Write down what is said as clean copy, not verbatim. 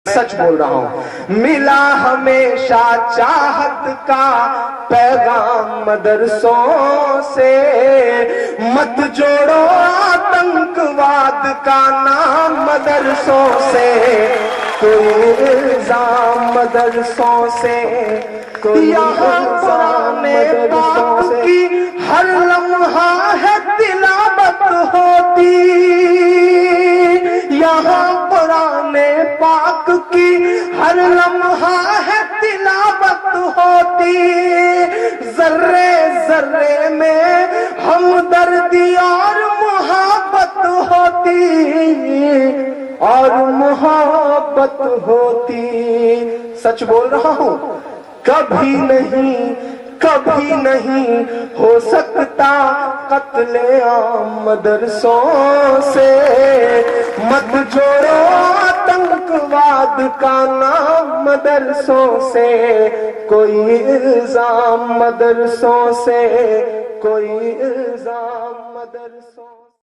سچ بول رہا ہوں۔ ملا ہمیشہ چاہت کا پیغام مدرسوں سے، مت جوڑو آتنکواد کا نام مدرسوں سے، کوئی الزام مدرسوں سے، یہاں قرآن پاک کی ہر لمحہ ہے تلاوت ہوتی، یہاں قرآن پاک کی ہر لمحہ ہے تلاوت ہوتی، ذرے ذرے میں ہمدردی اور محبت ہوتی اور محبت ہوتی۔ سچ بول رہا ہوں، کبھی نہیں ہو سکتا قتل عام مدرسوں سے، مت جوڑو آتنکواد کا نام مدرسوں سے، کوئی الزام مدرسوں سے، کوئی الزام مدرسوں سے۔